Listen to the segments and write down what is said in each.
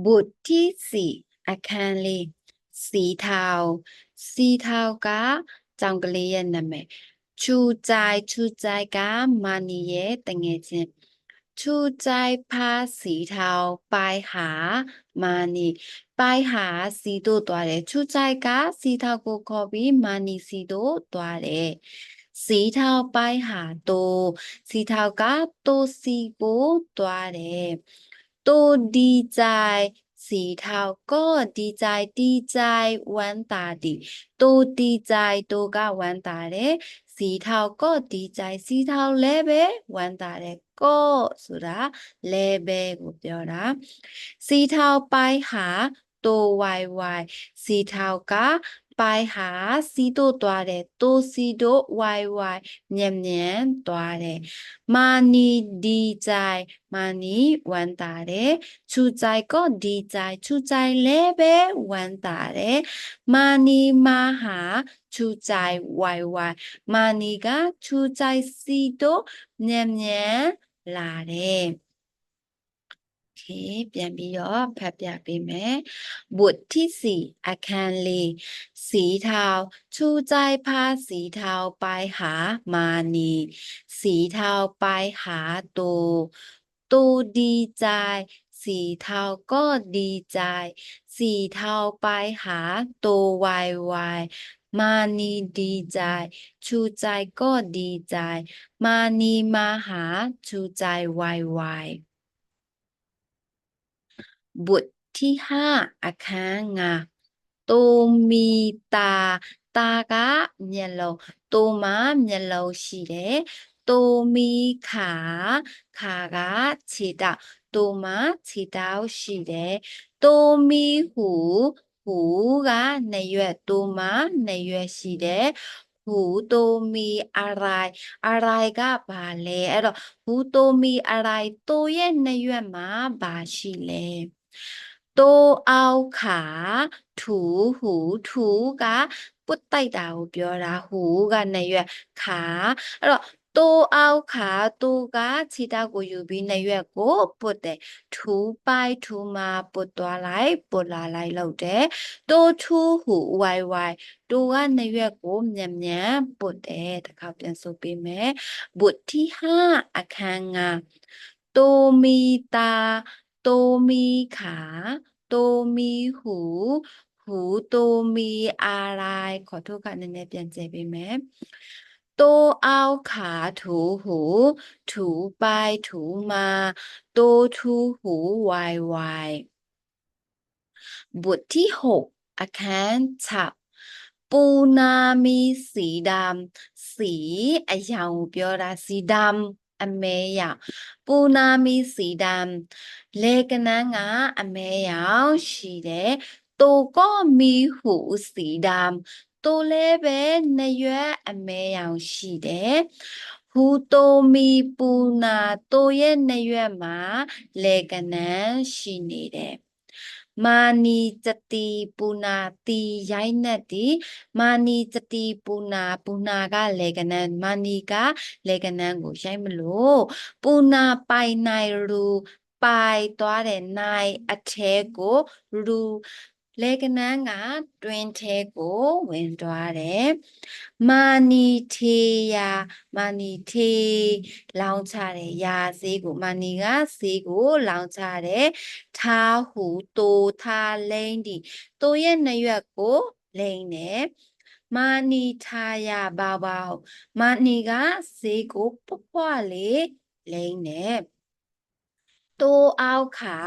บทที่สี่อาคารลีสีเทาสีเทากะจังกะลีရဲ့နာမည်ชูใจกะมานีရဲ့တငယ်ချင်းชูใจพาสีเทาไปหามานีไปหาสีတို့သွားတယ်ชูใจကสีเทาကိုခေါ်ပြီးမာနီစီတို့သွားတယ်สีเทาไปหาโตสีเทากะโตစီကိုသွားတယ်โตดีใจสีเทาก็ดีใจวันตาดีโตดีใจโตကวันตาတယ်สีเทาก็ดีใจสีเทาလည်းပဲวันตาတယ်ก็ဆိုတာလည်းပဲကိုပြောတာสีเทาไปหาโตวายสีเทากะไปหาสีတို့သွားတယ်โตสีတို့วายမြန်သွားတယ်မာနီดีใจမာနီวันตาတယ်ชูใจก็ดีใจชูใจလည်းပဲวันตาတယ်မာနီมาหาชูใจวายမာနီကชูใจစီတို့မြန်လာတယ်โอเคပြန်ပြီးတော့ဖတ်ပြပေးမယ်บทที่สี่อาคารลีสีเทาชูใจพาสีเทาไปหามานีสีเทาไปหาโตดีใจสีเทาก็ดีใจสีเทาไปหาโตวายมานีดีใจชูใจก็ดีใจมานีมาหาชูใจวายบทที่ห้าอาคางาโตมีตากะမျက်လုံးโตမှာမျက်လုံးရှိတယ်โตมีขาကခြေထောက်โตမှာခြေထောက်ရှိတယ်โตมีหูကနှစ်ရွက်โตမှာနှစ်ရွက်ရှိတယ်หูโตมีอะไรကဘာလဲအဲ့တော့หูโตมีอะไรโตရဲ့နှစ်ရွက်မှာဘာရှိလဲโตเอาขาถูหูถูကပွတ်တိုက်တာကိုပြောတာหูကနှစ်ရွက်ขาအဲ့တော့โตเอาขาโตကခြေထောက်ကိုယူပြီးနှစ်ရွက်ကိုပွတ်တယ်ထူပိုက်ထူမှာပွတ်သွားလိုက်ပွတ်လာလိုက်လုပ်တယ်โตထူหูဝိုင်တိုကနှစ်ရွက်ကိုမြန်ပွတ်တယ်တစ်ခါပြန်ဆိုပေးမယ်ဘทที่ห้าအခန်းငါโตมีตาโตมีขาโตมีหูโตมีอะไรขอโทษค่ะနည်းနည်းပြန်ကြည့်ပေးမယ်โตเอาขาถูหูถูไปถูมาโตทูหูวายบทที่หกอาคารฉับปูนามีสีดำสีอยังပြောတာสีดำအမဲရောင်ปูนามีสีดำလေကနန်းကအမဲရောင်ရှိတယ်တိုก็มีหูสีดำတိုလည်းပဲနှစ်ရွက်အမဲရောင်ရှိတယ်ဟူတိုမီပူနာတိုရဲ့နှစ်ရွက်မှာလေကနန်းရှိနေတယ်မာနီจติปูนาตีရိုက်နှက်တီမာနီจติปูนาကလေကနန်းမာနီကလေကနန်းကိုရိုက်မလို့ปูนาပိုင်နိုင်ရူပိုင်သွားတယ်နိုင်အထဲကိုရူလေကနန်းကတွင်ထဲကိုဝင်သွားတယ်မာနီထေယာမာနီထေလောင်းချတယ်ယာဈေးကိုမာနီကဈေးကိုလောင်းချတယ်ထားဟူတိုထားလိမ့်ဒီတိုရဲ့နှစ်ရွက်ကိုလိမ့်တယ်မာနီထားရဘာမာနီကဈေးကိုပွားလေးလိမ့်တယ်တိုအောက်ခါ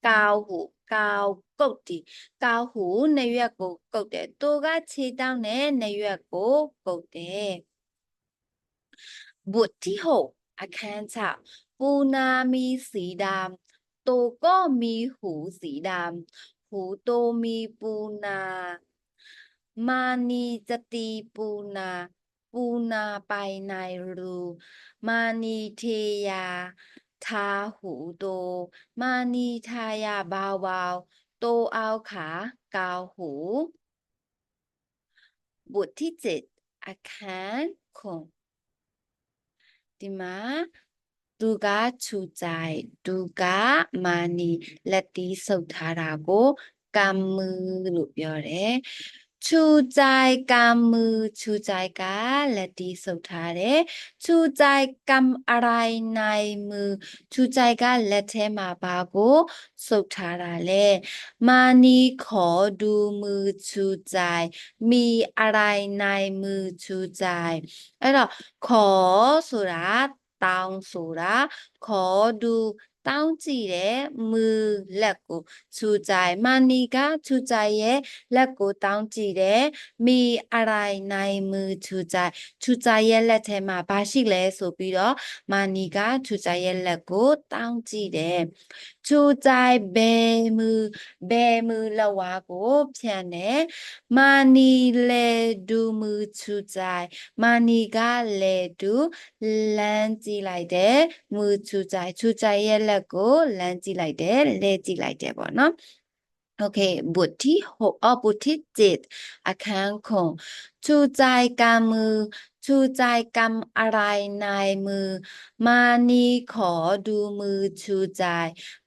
ကောက်ဟုကုတ်တီကောက်ဟုနှစ်ရွက်ကိုကုတ်တယ်တိုကခြေတောင်းနဲ့နှစ်ရွက်ကိုကုတ်တယ်บทที่หกအခန်း6ปูนามีสีดำโตก็มีหูสีดำหูโตมีปูนามานีจะตีปูนาไปในรูมานีเทยาทาหูโตมานีทายาเบาโตเอาขาเกาหูบทที่7အခန်း9ဒီမှာ သူကချူကြိုင်သူကမာနီလက်တီးဆုပ်ထားတာကိုကမ်မူလို့ပြောတယ်ချူကြိုင်ကမ်မူချူကြိုင်ကလက်တီးဆုပ်ထားတယ်ချူကြိုင်ကမ်အရိုင်နိုင်မူချူကြိုင်ကလက်ထဲမှာဘာကိုဆုပ်ထားတာလဲမာနီခေါ်ဒူမူချူကြိုင်မီအရိုင်နိုင်မူချူကြိုင်အဲ့တော့ခေါ်ဆိုတာတောင်းဆိုတာခေါ်ဒူတောင်းကြည့်တယ်မူလက်ကိုချူကြိုင်မာနီကချူကြိုင်ရဲ့လက်ကိုတောင်းကြည့်တယ်မီအရိုင်နိုင်မူချူကြိုင်ချူကြိုင်ရဲ့လက်ထဲမှာဘာရှိလဲဆိုပြီးတော့မာနီကချူကြိုင်ရဲ့လက်ကိုတောင်းကြည့်တယ်ချူကြိုင်ဘယ်မူလက်ဝါကိုဖြန့်တယ်မာနီလေဒူမူချူကြိုင်မာနီကလေဒူလမ်းကြည့်လိုက်တယ်မူချူကြိုင်ရဲ့လက်ကိုလမ်းကြည့်လိုက်တယ်လဲကြည့်လိုက်တယ်ပေါ့နော်โอเคบทที่6บทที่7အခန်းခွန်ชูใจกำมือชูใจกำอะไรในมือมานีขอดูมือชูใจ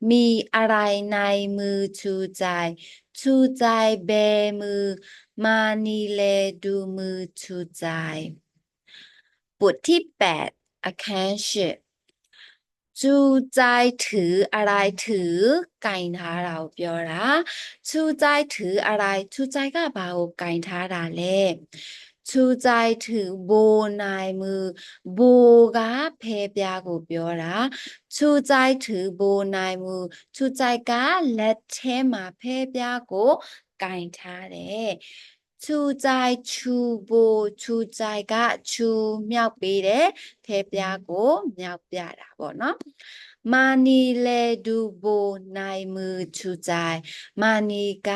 มีอะไรในมือชูใจชูใจเบมือมานีเลดูมือชูใจบทที่8အခန်း10จูใจถืออะไรถือกายထားတာကိုပြောတာချူใจถืออะไรချူใจကဘာကိုကင်ထားတာလဲချူใจถือโบนายมือโบကဖဲပြားကိုပြောတာချူใจถือโบนายมือချူใจကလက်ထဲမှာဖဲပြားကိုကင်ထားတယ်ချူใจชูโบချူใจကချူမြောက်ပေးတယ်ဖဲပြားကိုမြောက်ပြတာပေါ့နော်မာနီလေဒူဘိုနိုင်မူချူကြိုင်မာနီက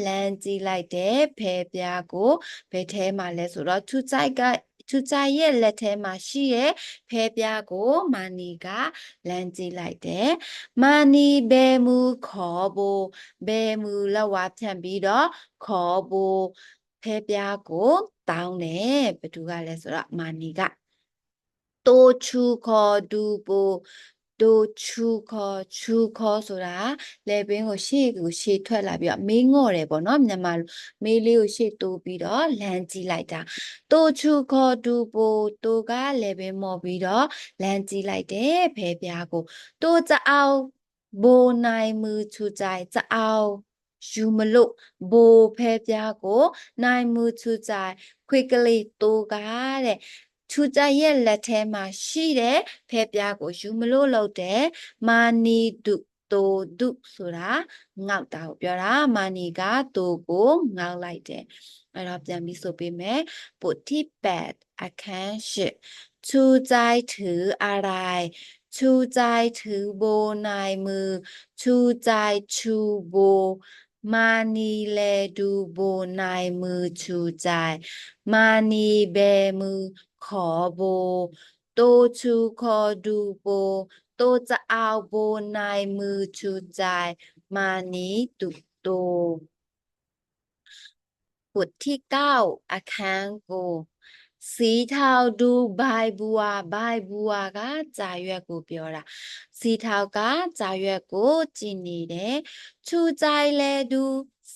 လမ်းကြည့်လိုက်တယ်ဖဲပြားကိုဘယ်ထဲမှာလဲဆိုတော့ချူကြိုင်ရဲ့လက်ထဲမှာရှိရဲ့ဖဲပြားကိုမာနီကလမ်းကြည့်လိုက်တယ်မာနီဘယ်မူခေါ်ဖို့ဘယ်မူလောက်ဝါဖြန့်ပြီးတော့ခေါ်ဖို့ဖဲပြားကိုတောင်းတယ်ဘယ်သူကလဲဆိုတော့မာနီကတိုချူခေါ်ဒူပိုတိုချူခေါ်ဆိုတာလေပင်ကိုရှေ့ထွက်လာပြီးတော့မေးငော့တယ်ပေါ့နော်မြန်မာလိုမေးလေးကိုရှေ့တိုးပြီးတော့လမ်းကြည့်လိုက်တာတိုချူခေါ်ဒူပိုတိုကလေပင်မော်ပြီးတော့လမ်းကြည့်လိုက်တယ်ဖဲပြားကိုတိုကြအောင်ဘိုနိုင်မူချူကြိုင်ကြအောင်ယူမလို့ဘိုဖဲပြားကိုနိုင်မူချူကြိုင် quickly တိုကတဲ့ချူကြရဲ့လက်ထဲမှာရှိတဲ့ဖဲပြားကိုယူမလို့လုပ်တယ်မာနီဒုတိုဒုဆိုတာငေါက်တာကိုပြောတာမာနီကတိုကိုငေါက်လိုက်တယ်အဲ့တော့ပြန်ပြီးဆိုပေးမယ်บทที่8အခန်း10ချူကြถืออะไรชูใจถือโบนายมือชูใจชูโบมานีแลดูโบนายมือชูใจมานีแบมือขอโบโตชูขอดูโบโตจะเอาโบนายมือชูใจมานีตุโตบทที่9အခန်းကိုสีเทาดูใบบัวကကြာရွက်ကိုပြောတာสีเทาကကြာရွက်ကိုကြည်နေတယ်ချူကြိုင်လဲดู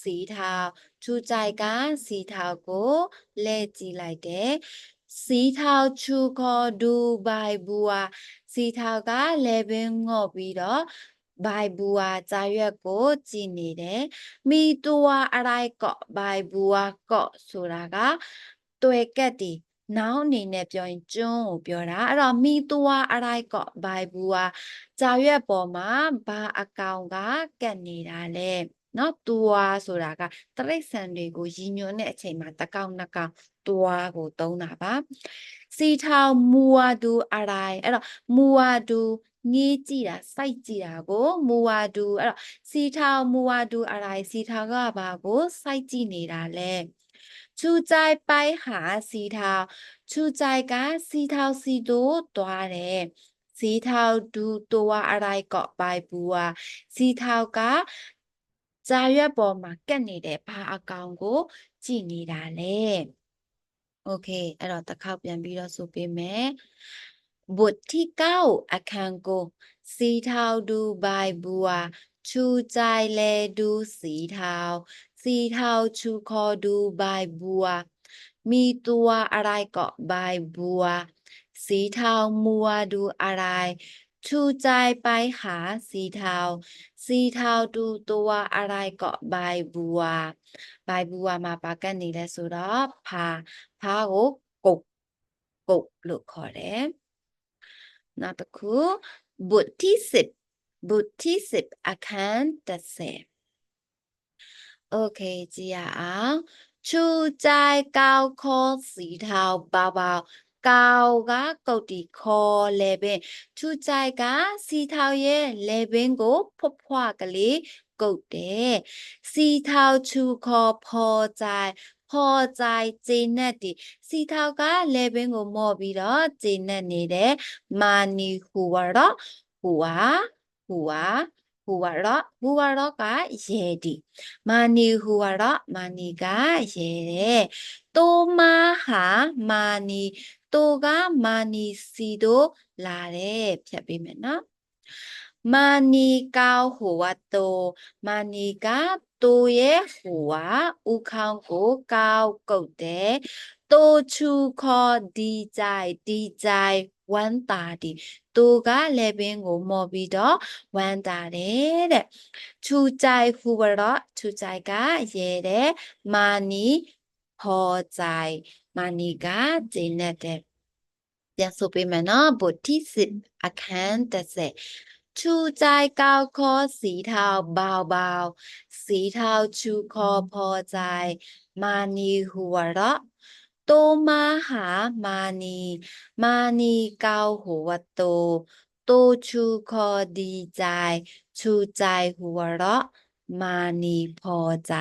สีเทาချူကြိုင်ကสีเทาကိုလဲကြည့်လိုက်တယ်สีเทาချူခေါ်ดูใบบัวสีเทาကလဲပင်ငော့ပြီးတော့ဘိုင်ဘူဝါကြာရွက်ကိုကြည်နေတယ်မိတူဝါအရိုက်ကော့ဘိုင်ဘူဝါကော့ဆိုတာကတွေ့ကက်တီနောင်အနေနဲ့ပြောရင်ကျွန်းကိုပြောတာအဲ့တော့မိတူဝါအရိုက်ကော့ဘိုင်ဘူဝါကြာရွက်ပေါ်မှာဘာအကောင်ကကက်နေတာလဲနော်တူဝါဆိုတာကတရိတ်ဆန်တွေကိုရည်ညွှန်းတဲ့အချိန်မှာတစ်ကောင်နှစ်ကောင်တူဝါကိုသုံးတာပါစီထောင်မူဝါဒူအရိုင်အဲ့တော့မူဝါဒူငေးကြည့်တာစိုက်ကြည့်တာကိုမူဝါဒူအဲ့တော့စီထောင်မူဝါဒူအရိုင်စီထောင်ကဘာကိုစိုက်ကြည့်နေတာလဲချူကြိုင်ပိုင်ဟာစီထောင်ချူကြိုင်ကစီထောင်စီတို့တွားတယ်စီထောင်ဒူတိုဝါအရိုက်ကော့ပိုင်ဘူဝါစီထောင်ကကြာရွက်ပေါ်မှာကက်နေတဲ့ဘာအကောင်ကိုကြည့်နေတာလဲโอเคအဲ့တော့တစ်ခေါက်ပြန်ပြီးတော့ဆိုပေးမယ် บทที่9อาคารโกสีเทาดูใบบัวชูใจแลดูสีเทาสีเทาชูคอดูใบบัวมีตัวอะไรเกาะใบบัวสีเทามัวดูอะไรชูใจไปหาสีเทาสีเทาดูตัวอะไรเกาะใบบัวใบบัวมาปากันนี่แหละဆိုတော့ဖာကိုကုတ်လို့ခေါ်တယ်နောက်တစ်ခုบทที่10အခန်း10โอเคကြည့်ရအောင်ชูใจก้าวคอสีเทาเบาๆก้าวကကုတ်တီခေါ်လေပင်ชูใจကสีเทาရဲ့လေပင်ကိုဖွားကလေးကုတ်တယ်สีเทาชูคอพอใจကျေနပ်တယ်စီထောက်ကလေပင်ကိုမော့ပြီးတော့ကျေနပ်နေတယ်မာနီဟူဝါတော့ဟူဝါတော့ကရေဒီမာနီဟူဝါတော့မာနီကရေတဲ့တိုမာဟာမာနီတိုကမာနီစီတို့လာတယ်ဖြတ်ပေးမယ်နော်မာနီကောက်ဟူဝါတိုမာနီကတိုရဲ့ဟူဝါဥခေါင်းကိုကောက်ကုတ်တယ်တိုချူခေါ်ဒီကြိုင်ဝမ်းတာဒီတိုကလည်းပင်ကိုမော်ပြီးတော့ဝမ်းတာတယ်တဲ့ချူကြိုင်ဟူဝါတော့ချူကြိုင်ကရဲတဲ့မာနီဖော်ကြိုင်မာနီကကျေနပ်တယ်ပြန်ဆိုပေးမယ်နော်ဘုတ်ที่10အခန်း10ชูใจก้าวคอสีเทาเบาๆสีเทาชูคอพอใจมานีหัวเราะโตมาหามานีก้าวหัวโตชูคอดีใจชูใจหัวเราะมานีพอใจ